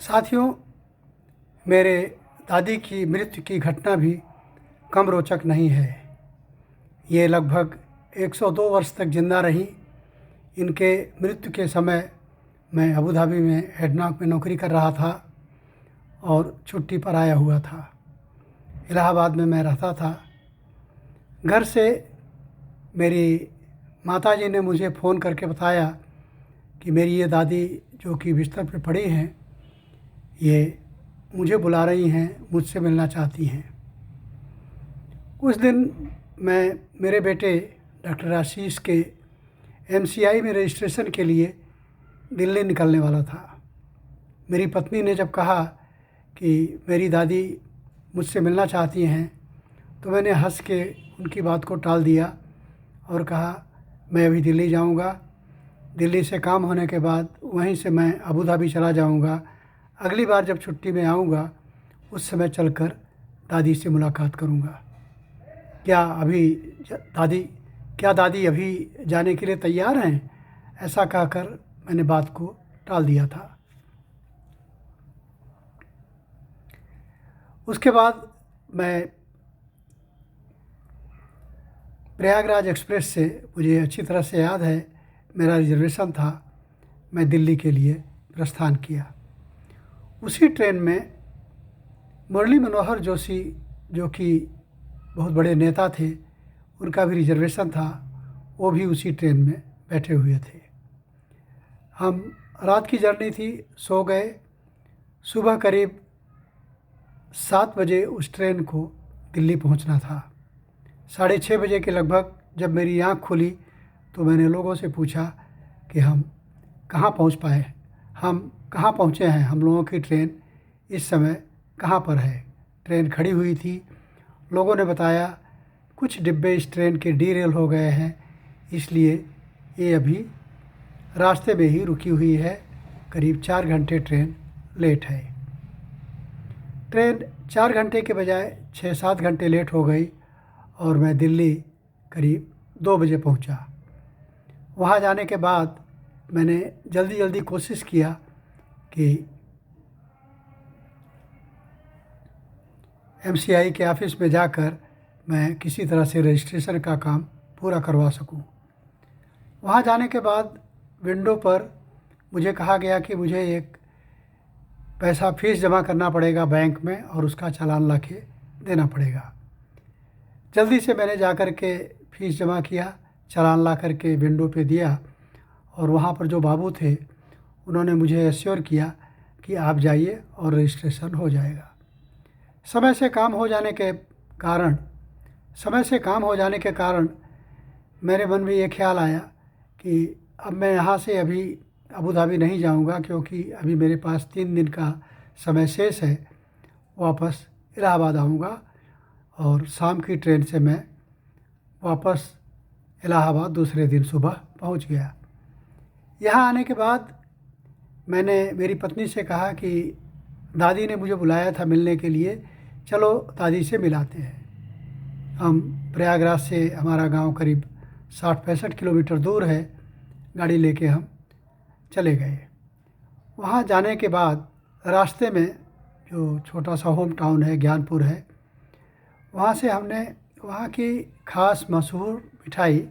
साथियों, मेरे दादी की मृत्यु की घटना भी कम रोचक नहीं है। ये लगभग 102 वर्ष तक जिंदा रहीं। इनके मृत्यु के समय मैं अबू धाबी में हेडनॉक में नौकरी कर रहा था और छुट्टी पर आया हुआ था। इलाहाबाद में मैं रहता था। घर से मेरी माताजी ने मुझे फ़ोन करके बताया कि मेरी ये दादी जो कि बिस्तर पे पड़ी हैं, ये मुझे बुला रही हैं, मुझसे मिलना चाहती हैं। उस दिन मैं मेरे बेटे डॉक्टर आशीष के एमसीआई में रजिस्ट्रेशन के लिए दिल्ली निकलने वाला था। मेरी पत्नी ने जब कहा कि मेरी दादी मुझसे मिलना चाहती हैं, तो मैंने हंस के उनकी बात को टाल दिया और कहा मैं अभी दिल्ली जाऊंगा। दिल्ली से काम होने के बाद वहीं से मैं अबू धाबी चला जाऊंगा। अगली बार जब छुट्टी में आऊँगा उस समय चलकर दादी से मुलाकात करूँगा। क्या दादी अभी जाने के लिए तैयार हैं? ऐसा कहकर मैंने बात को टाल दिया था। उसके बाद मैं प्रयागराज एक्सप्रेस से, मुझे अच्छी तरह से याद है, मेरा रिजर्वेशन था। मैं दिल्ली के लिए प्रस्थान किया। उसी ट्रेन में मुरली मनोहर जोशी, जो कि बहुत बड़े नेता थे, उनका भी रिजर्वेशन था। वो भी उसी ट्रेन में बैठे हुए थे। हम रात की जर्नी थी, सो गए। सुबह करीब 7 बजे उस ट्रेन को दिल्ली पहुंचना था। 6:30 बजे के लगभग जब मेरी आँख खुली तो मैंने लोगों से पूछा कि हम कहाँ पहुंच पाए, हम कहाँ पहुंचे हैं, हम लोगों की ट्रेन इस समय कहाँ पर है। ट्रेन खड़ी हुई थी। लोगों ने बताया कुछ डिब्बे इस ट्रेन के डीरेल हो गए हैं, इसलिए ये अभी रास्ते में ही रुकी हुई है। करीब 4 घंटे ट्रेन लेट है। ट्रेन 4 घंटे के बजाय 6-7 घंटे लेट हो गई और मैं दिल्ली करीब 2 बजे पहुंचा। वहां जाने के बाद मैंने जल्दी जल्दी कोशिश किया कि एमसीआई के ऑफ़िस में जाकर मैं किसी तरह से रजिस्ट्रेशन का काम पूरा करवा सकूं। वहां जाने के बाद विंडो पर मुझे कहा गया कि मुझे एक पैसा फ़ीस जमा करना पड़ेगा बैंक में और उसका चालान ला के देना पड़ेगा। जल्दी से मैंने जाकर के फ़ीस जमा किया, चालान ला कर के विंडो पे दिया और वहाँ पर जो बाबू थे उन्होंने मुझे एश्योर किया कि आप जाइए और रजिस्ट्रेशन हो जाएगा। समय से काम हो जाने के कारण मेरे मन में ये ख्याल आया कि अब मैं यहाँ से अभी अबू धाबी नहीं जाऊँगा, क्योंकि अभी मेरे पास 3 दिन का समय शेष है। वापस इलाहाबाद आऊँगा और शाम की ट्रेन से मैं वापस इलाहाबाद दूसरे दिन सुबह पहुँच गया। यहाँ आने के बाद मैंने मेरी पत्नी से कहा कि दादी ने मुझे बुलाया था मिलने के लिए, चलो दादी से मिलाते हैं। हम प्रयागराज से, हमारा गांव करीब 60-65 किलोमीटर दूर है। गाड़ी लेके हम चले गए। वहाँ जाने के बाद रास्ते में जो छोटा सा होम टाउन है, ज्ञानपुर है, वहाँ से हमने वहाँ की ख़ास मशहूर मिठाई,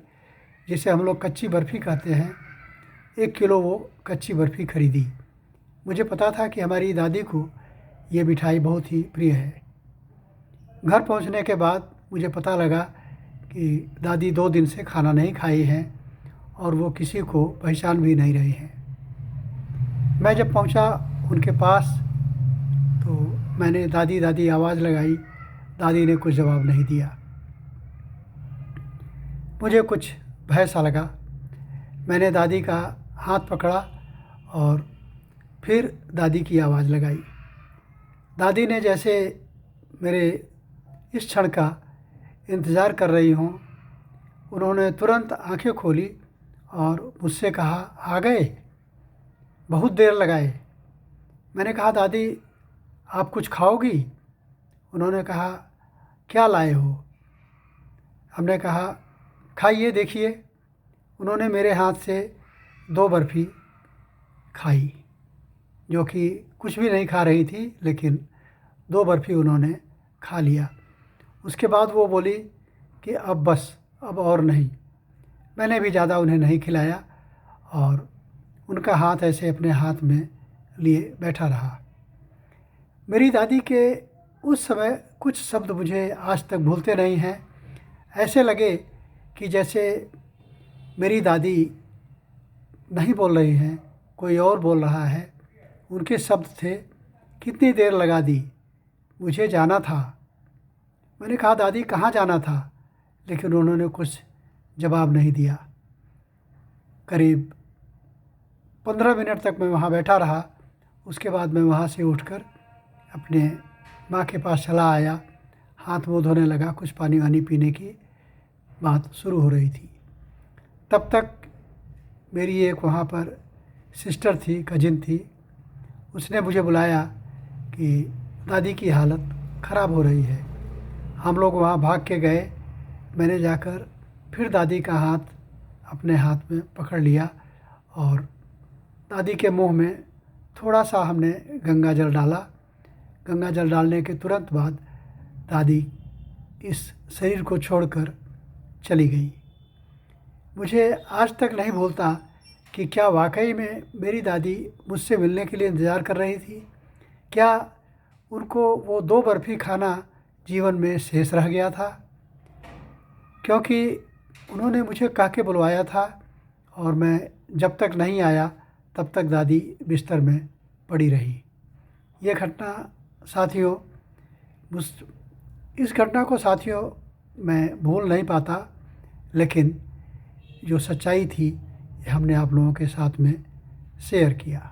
जिसे हम लोग कच्ची बर्फ़ी कहते हैं, 1 किलो वो कच्ची बर्फ़ी ख़रीदी। मुझे पता था कि हमारी दादी को ये मिठाई बहुत ही प्रिय है। घर पहुंचने के बाद मुझे पता लगा कि दादी 2 दिन से खाना नहीं खाई हैं और वो किसी को पहचान भी नहीं रही हैं। मैं जब पहुंचा उनके पास तो मैंने दादी दादी आवाज़ लगाई। दादी ने कुछ जवाब नहीं दिया। मुझे कुछ भय सा लगा। मैंने दादी का हाथ पकड़ा और फिर दादी की आवाज़ लगाई। दादी ने जैसे मेरे इस क्षण का इंतज़ार कर रही हों, उन्होंने तुरंत आंखें खोली और मुझसे कहा, आ गए, बहुत देर लगाए। मैंने कहा, दादी आप कुछ खाओगी? उन्होंने कहा, क्या लाए हो? हमने कहा, खाइए देखिए। उन्होंने मेरे हाथ से 2 बर्फ़ी खाई। जो कि कुछ भी नहीं खा रही थी, लेकिन 2 बर्फ़ी उन्होंने खा लिया। उसके बाद वो बोली कि अब बस, अब और नहीं। मैंने भी ज़्यादा उन्हें नहीं खिलाया और उनका हाथ ऐसे अपने हाथ में लिए बैठा रहा। मेरी दादी के उस समय कुछ शब्द मुझे आज तक भूलते नहीं हैं। ऐसे लगे कि जैसे मेरी दादी नहीं बोल रही हैं, कोई और बोल रहा है। उनके शब्द थे, कितनी देर लगा दी, मुझे जाना था। मैंने कहा, दादी कहाँ जाना था? लेकिन उन्होंने कुछ जवाब नहीं दिया। करीब 15 मिनट तक मैं वहाँ बैठा रहा। उसके बाद मैं वहाँ से उठकर अपने माँ के पास चला आया। हाथ मुँह धोने लगा, कुछ पानी वानी पीने की बात शुरू हो रही थी। तब तक मेरी एक वहाँ पर सिस्टर थी, कजिन थी। उसने मुझे बुलाया कि दादी की हालत ख़राब हो रही है। हम लोग वहाँ भाग के गए। मैंने जाकर फिर दादी का हाथ अपने हाथ में पकड़ लिया और दादी के मुंह में थोड़ा सा हमने गंगा जल डाला। गंगा जल डालने के तुरंत बाद दादी इस शरीर को छोड़कर चली गई। मुझे आज तक नहीं भूलता कि क्या वाकई में मेरी दादी मुझसे मिलने के लिए इंतज़ार कर रही थी। क्या उनको वो 2 बर्फ़ी खाना जीवन में शेष रह गया था, क्योंकि उन्होंने मुझे कह के बुलवाया था और मैं जब तक नहीं आया तब तक दादी बिस्तर में पड़ी रही। ये घटना साथियों, इस घटना को साथियों मैं भूल नहीं पाता, लेकिन जो सच्चाई थी ये हमने आप लोगों के साथ में शेयर किया।